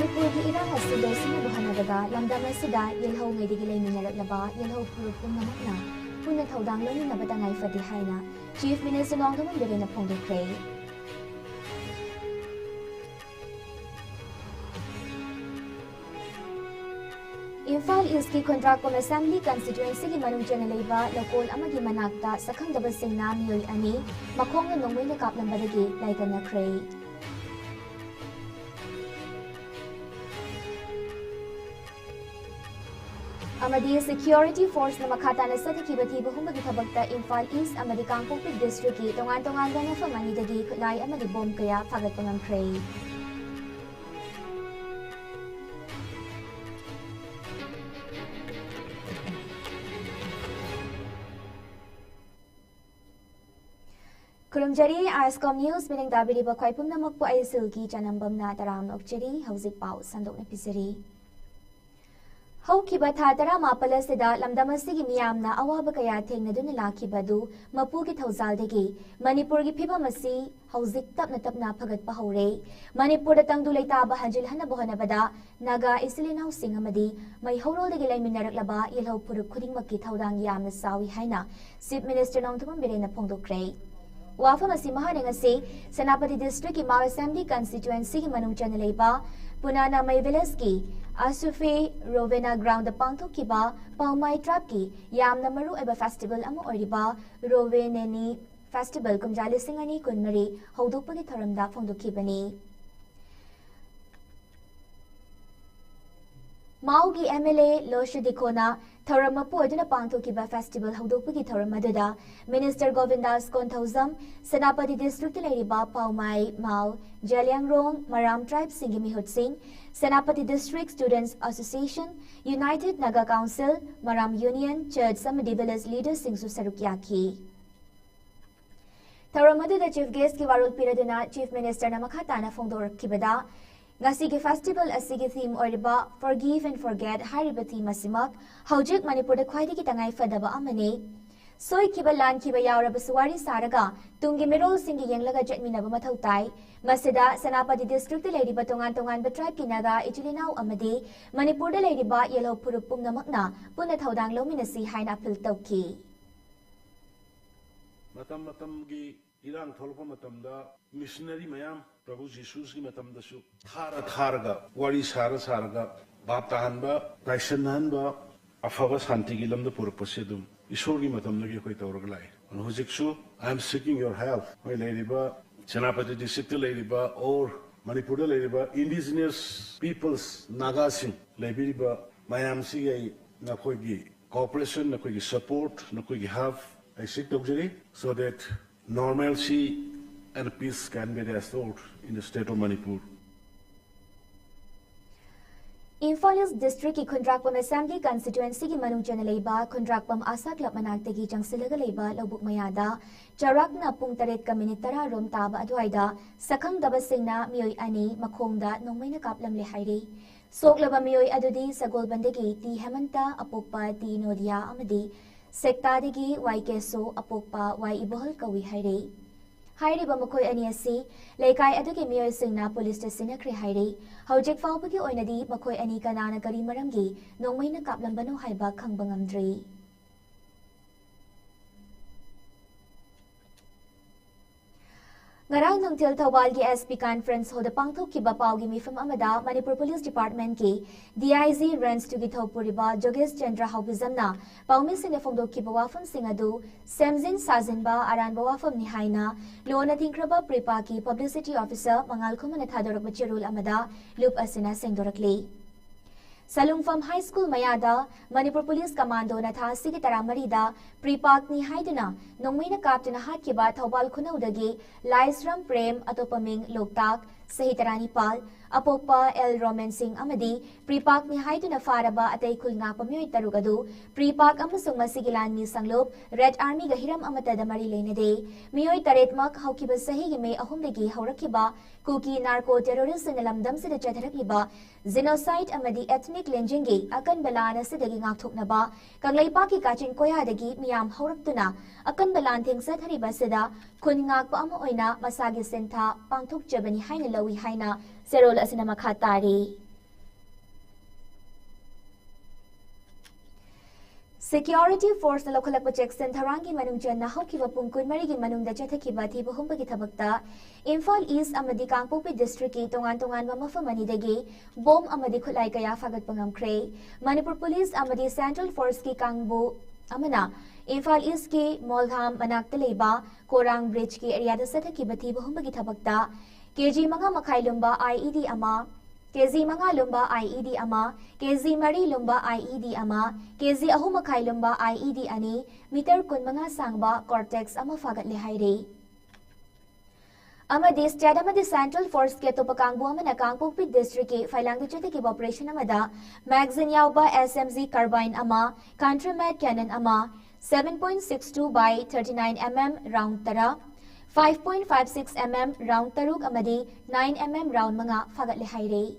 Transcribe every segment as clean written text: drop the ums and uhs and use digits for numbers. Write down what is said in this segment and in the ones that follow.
Manipur ki irang asilo sinabuhanagada lamdam asida yelho ngaydigi layminaraglaba yelho purupung namakna puna thaudang lominabata ngay fadi haina Chief Minister Nongthaman Birena Phongdokre. Imphal East ki COM Assembly Constituency ki manung chana leiba lokol amagi manakta sakhangdaba singna miyoi ani makhongna nongmoina kaplambadagi laikanakre. Amadi Security Force na makatana sa takibati bahumagi thabakta Imphal East amadi Kangpokpi District ki tongan-tongan nga famanidagi kulay amadi bomb kaya pagatpangamkre. Kurumjari ISCOM News bilang dabiri ba kwai pumna makpo ay silgi janambam na taram nokjari hauzik pau sandok na pisari. Hau kiba tha tara mapala sida lamdamasi gi miyam na awaba kaya theng na dun laki badu mapu gi thauzal degi Manipur gi phiba masi hauzik tap na phagat pa haure Manipur da tangdu leita ba hanjil hana bohana bada naga isilinaw singamadi mai horol degi laiminarak laba yelho purup khuding makki thaudang yam na sawi haina Chief Minister Nongthaman Birena Phongdokre. Wafam asi maharengasi Senapati District ki Mau Assembly Constituency ki manung chana leiba Punana May Village ki Asufe Rovena Ground the Pangthok ki ba Paumai Trap ki yam na maru eba festival ama oriba Roveneni Festival kumjali singani kunmari haudokpa ki tharamda phongdokki bani. Mau gi MLA Loshu Dikona Tharamapu aduna pangthokiba festival haudokpagi tharam aduda Minister Govindas Konthauzam Senapati District leiriba Paumai Mau Jaliangrong Maram Tribe Singi Mihut Singh Senapati District Students Association United Naga Council Maram Union Church Samadi Village Leaders Singsu Sarukyaki. Tharam aduda Chief Guest ki warul piraduna Chief Minister na makhatana phongdorkibada Ngasi ki festival asigi theme oriba Forgive and Forget hariba theme asimak haujik Manipur da khwaidi ki tangai fadaba amane soi kiba lan kiba yauraba suwari saraga tungi mirol singi yenglaga jetminaba mathau tai masida Senapati District da leiriba tongan ba tribe ki naga ichilinaw amade Manipur da leiriba yelho purupung namakna puna thaudang lominasi haina apil tawki. Matam gi irang tholpa matamda missionary mayam Prabhu Jesus ki matamda su tharaga wari saraga baptahanba praisanhanba afaba santi gi lamda purpasedum ishor gi matamda gi koi tawrag lai hojiksu I am seeking your help hoi leiriba Senapati District leiriba or Manipur leiriba indigenous peoples nagasing leiriba mayam si ai na koi gi cooperation na koi gi support na koi gi have I seek tawjari so that normalcy and peace can be restored in the state of Manipur. Imphal East District ki COM Assembly Constituency ki manung chana leiba Khundrakpam Asa Club manaktagi jangsilaga leiba lobuk mayada charakna pung 8:10 rom taba adwaida sakhangdaba singna miyoi ani makhongda nongmaina kaplam le hairi soklaba miyoi adudi sagolbandagi ti Hemanta apokpa ti Nodia amadi sektadagi Waikeso apokpa Wai Ibohol kawi hairi Hairiba makoi ani asi leikai adugi miyoi singna police station kre hairi haujik faupagi oinadi makoi ani kanana kari maramgi nongmaina kaplambano haiba khangba ngamdri. Ngarang nungtil Thawal ki SP conference hoda pangthok ki bapau gi mifam amada Manipur Police Department ki DIG runs to gi thopuriba Jogesh Chandra Haubizamna paumi sine phongdok ki bawafam singadu Semzin Sazinba aran bawafam ni haina lona thingkraba pripa ki publicity officer Mangal Khumana thadorak bachirul amada loop asina sengdorakli Salungfam High School Mayada Manipur Police Commando na tha sigi taramarida pripak ni haiduna nongmaina kaptuna hatkiba Thawal Khunaudagi Laisram Prem atopaming Loktak Sahitarani Pal Apokpa L Roman Singh amadi pripak ni haiduna faraba atay khulnga pamyoy tarugadu pripak amasung masigilan ni sanglop Red Army gahiram amatada mari lenade miyoy taretmak haukiba sahigi me ahumdagi haurakiba kuki narco terrorist nalamdam sida chatharakiba genocide amadi ethnic cleansing gi akan balana sidagi ngakthoknaba kanglaipa ki kachin koyadagi miyam haurakuna akan balan thingsa thariba sida khun ngakpa ama oina masagi sentha pangthok jabani haina lawi haina serol asina makhatari Security Force na lokhalakpa checkson tharangi manungjan na hawkiba pungkun marigi manungda chathakiba thiba humbagi thabakta Imphal East amadi Kangpokpi District ki tongan mafam anidagi bom amadi khulai kaya fagat pangamkre Manipur Police amadi Central Force ki kangbu amana Imphal East ki Moldham manakta leiba Korang Bridge ki area da sathakiba thiba humbagi thabakta KG manga makhai lumba IED ama KZ manga lumba IED ama, KZ mari lumba IED ama, KZ ahumakai lumba IED ani, meter kun mga sangba cortex ama fagat lihairi. Amadi state amadi Central Force ke topakangbu amana Kangpokpi District ki failang duchete ki operation amada, magazine yauba SMG carbine ama, countermeasure cannon ama, 7.62 by 39 mm round tara, 5.56 mm round taruk amadi 9 mm round mga fagat lihairi.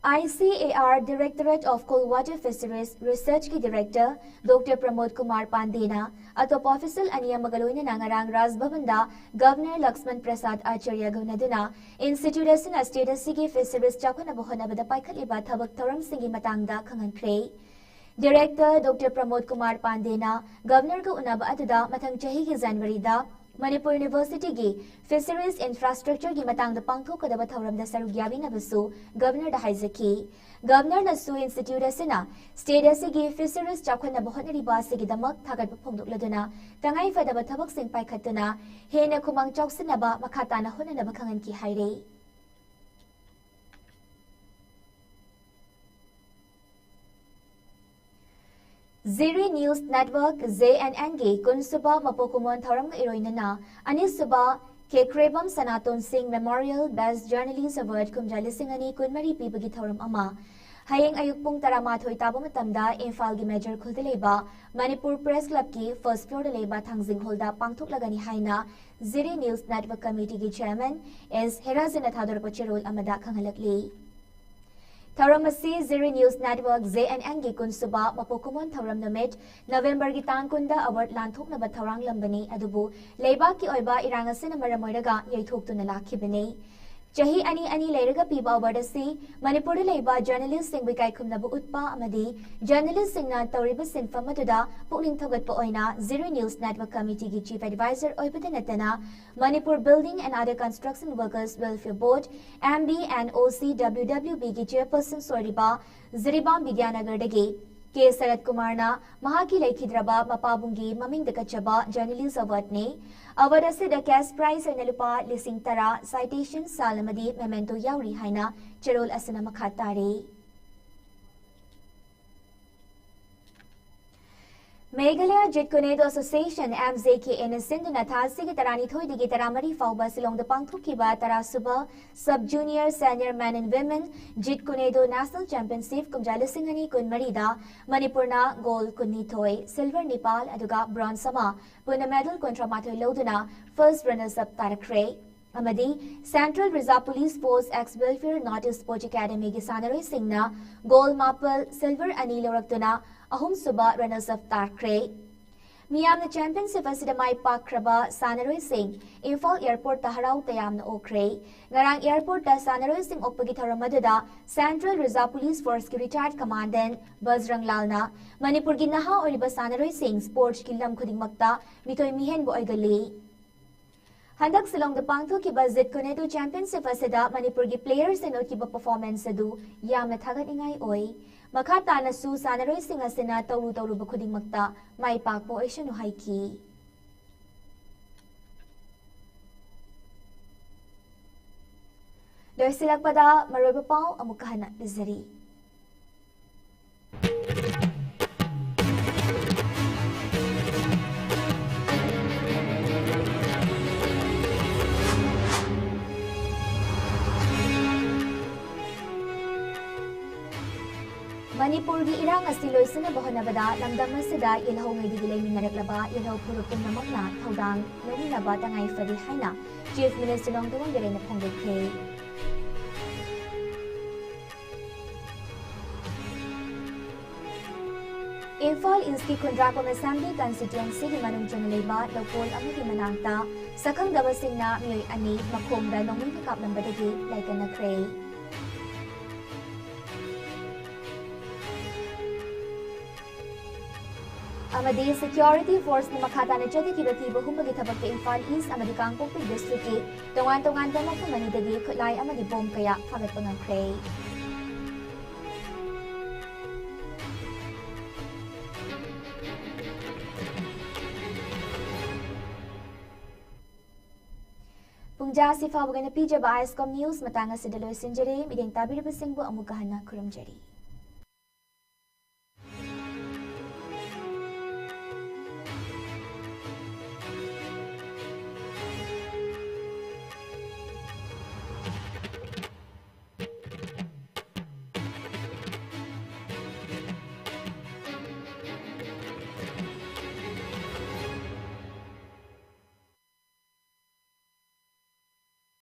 ICAR Directorate of Cold Water Fisheries Research ki Director Dr. Pramod Kumar Pandena atop official aniya magaloy na nangarang Rajbhavanda Governor Laxman Prasad Acharya gunaduna Institute asina status sige fisheries chakona bohona bada paikaliba thabak thoram singi matangda khangankre Director Dr. Pramod Kumar Pandena Governor ga unaba atuda mathang chahi ki January da Manipur University gi Fisheries Infrastructure gi matang da pangthok kadaba thoram da sarugyabi na basu Governor da haizaki Governor na su Institute asina State asigi Fisheries chakhona bohonari ba sigi damak thagat phongdokladuna tangai fadaba thabak sing paikhatuna hena khumang chawsina ba makhata na hona na bakhangan ki haire Ziri News Network ZNN gi kunsuba mapokumon thoram ga iroinana anissuba Kekrebam Sanaton Singh Memorial Best Journalist Award kumjali singani kunmari pibagi thoram ama hayeng ayuk pung taramathoi taba matamda Imphal gi Major Khuldeleba Manipur Press Club ki first floor deleba thangjing holda pangthok lagani haina Ziri News Network Committee gi Chairman is Herazina Thador Pachirol amada khanghalakli Tharamasi Ziri News Network ZNN gi kunsuba mapokumon tharam namit November gi tangkunda award lanthok na batharang lambani adubu leiba ki oiba irangasina maramoiraga yaithoktu na lakhibani Chahi ani leiraga piba award asi Manipur leiba journalist sing bikai khumnabu utpa amadi journalist singna tawriba sinfam aduda pukling thogat pa oina Ziri News Network Committee gi Chief Advisor oibada natana Manipur Building and Other Construction Workers Welfare Board MB and OCWWB gi Chairperson Soriba Ziribam Vidyanagar dagi K. Sarat Kumarna Mahaki Laikhidraba Mapabungi Maming Dakachaba Journalist Award ne Award asida cash prize na lupa lising tara citation salamadi memento yauri haina cherol asina makhatari Meghalaya Jitkunedo Association MZK in Sindhuna Thasi ki tarani thoi digi taramari fauba silong the pangthukiba tara suba sub junior senior men and women Jitkunedo National Championship kumjali singani kunmarida Manipurna gold kunni thoi silver Nepal aduga bronze sama puna medal kontra mathoi loduna first runners up tarakre Amadi Central Reserve Police Force ex Welfare Notice Sport Academy gi Sanare Singna gold maple silver ani loraktuna ahum suba runners up tarakre Miyamna championship asida mai pakraba Sanare Singh Imphal Airport ta harau tayamna okre ngarang airport ta Sanare Singh okpagi tharamadada Central Reserve Police Force ki retired commandant Bajrang Lalna Manipur gi naha oliba Sanare Singh sports ki lam khudingmakta mitoi mihen bo oigali Handak silong the pangtho ki bazit kunedo championship asida Manipur gi players and okiba performance adu yamna thagat ingai oi makata na su Sanare Singh asina tawru bakhuding makta mai pak po aisanu haiki Doi silak pada maroba pau amukahana lizari Manipur gi irang asiloy sina bohonabada lamdam asida ilhaw ngai digilay minaraklaba ilhaw purupun namakna thaudang lominaba tangai fadi haina Chief Minister Nong Tawang Gere na phongdokhe Imphal East Kundrapam Assembly Constituency gi manung changaleba lokol amagi manangta sakhang dabasingna miyoi ani makhomda nongmi kakap nambadagi laikanakre amadi security force ni makhatana chadiki bati bahumagi thabak ke Imphal East amadi Kangpokpi district ki tongan da mafum manidagi khutlai amadi bom kaya phagat pangakre. Pungja si fawagana pijaba ISCOM news matanga sidaloy sinjari mideng tabiribasingbu amukahana kuramjari.